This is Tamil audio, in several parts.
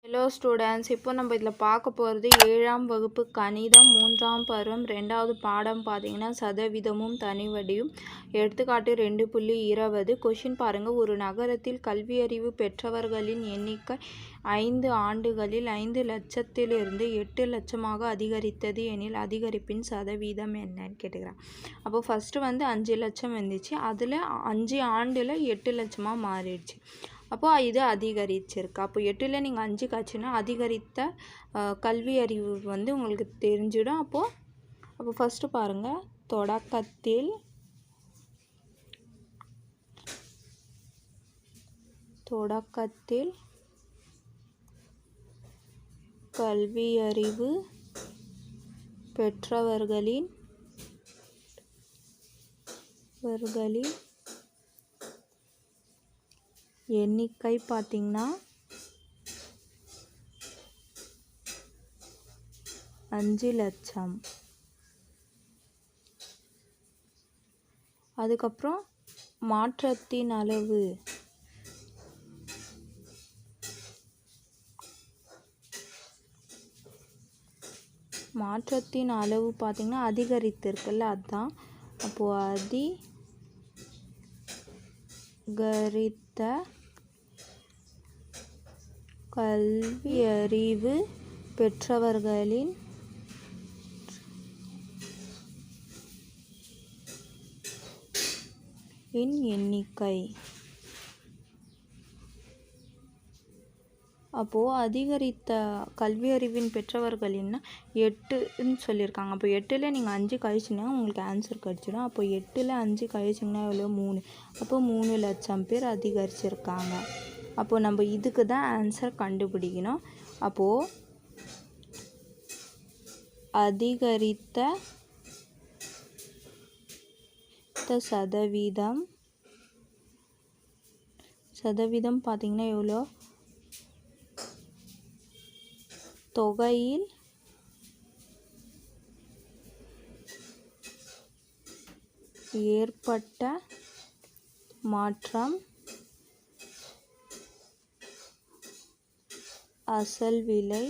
ஹலோ ஸ்டூடெண்ட்ஸ், இப்போ நம்ம இதில் பார்க்க போகிறது 7ஆம் வகுப்பு கணிதம் 3ஆம் பருவம் 2வது பாடம் பார்த்தீங்கன்னா சதவீதமும் தனிவடியும். எடுத்துக்காட்டு 2.20. கொஷின் பாருங்கள். ஒரு நகரத்தில் கல்வியறிவு பெற்றவர்களின் எண்ணிக்கை 5 ஆண்டுகளில் 5 லட்சத்திலிருந்து 8 லட்சமாக அதிகரித்தது எனில் அதிகரிப்பின் சதவீதம் என்னன்னு கேட்டுக்கிறாங்க. அப்போ ஃபஸ்ட்டு 5 லட்சம் வந்துச்சு, அதில் 5 ஆண்டில் 8 லட்சமாக மாறிடுச்சு. அப்போது இது அதிகரிச்சிருக்கு. அப்போ 8ல் நீங்கள் 5 காய்ச்சினா அதிகரித்த கல்வி அறிவு உங்களுக்கு தெரிஞ்சிடும். அப்போ ஃபஸ்ட்டு பாருங்கள். தொடக்கத்தில் கல்வியறிவு பெற்றவர்களின் எண்ணிக்கை பார்த்திங்கன்னா 5 லட்சம். அதுக்கப்புறம் மாற்றத்தின் அளவு பார்த்திங்கன்னா அதிகரித்திருக்குல்ல, அதுதான். அப்போது அதிகரித்த கல்வியறிவு பெற்றவர்களின் எண்ணிக்கை. அப்போது அதிகரித்த கல்வியறிவின் பெற்றவர்களின்னா 8ன்னு சொல்லியிருக்காங்க. அப்போ 8ல் நீங்கள் 5 கழிச்சிங்கன்னா உங்களுக்கு ஆன்சர் கிடச்சிடும். அப்போ 8ல் 5 கழிச்சிங்கன்னா எவ்வளோ? 3. அப்போ 3 லட்சம் பேர் அதிகரிச்சிருக்காங்க. அப்போது நம்ம இதுக்கு தான் ஆன்சர் கண்டுபிடிக்கணும். அப்போது அதிகரித்த சதவீதம் பார்த்திங்கன்னா எவ்வளோ? தொகையில் ஏற்பட்ட மாற்றம் அசல் விலை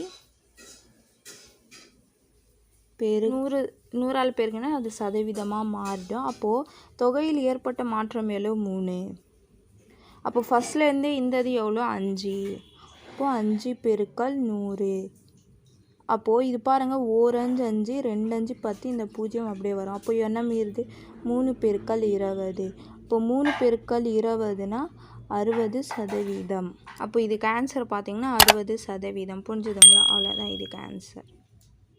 100ஆல் பெருக்கினா அது சதவீதமாக மாறிடும். அப்போது தொகையில் ஏற்பட்ட மாற்றம் எவ்வளோ? 3. அப்போ ஃபஸ்ட்லேருந்தே இந்தது எவ்வளோ? 5. அப்போது 5 பெருக்கல் 100. அப்போது இது பாருங்கள், 1 5 5 2 5 10, இந்த 0 அப்படியே வரும். அப்போ என்ன மீறுது? 3 பெருக்கல் 20. இப்போ 3 பெருக்கல் 20னா 60%. அப்போ இதுக்கு ஆன்சர் பார்த்திங்கன்னா 60%. புரிஞ்சுதுங்களா? அவ்வளோதான் இதுக்கு ஆன்சர்.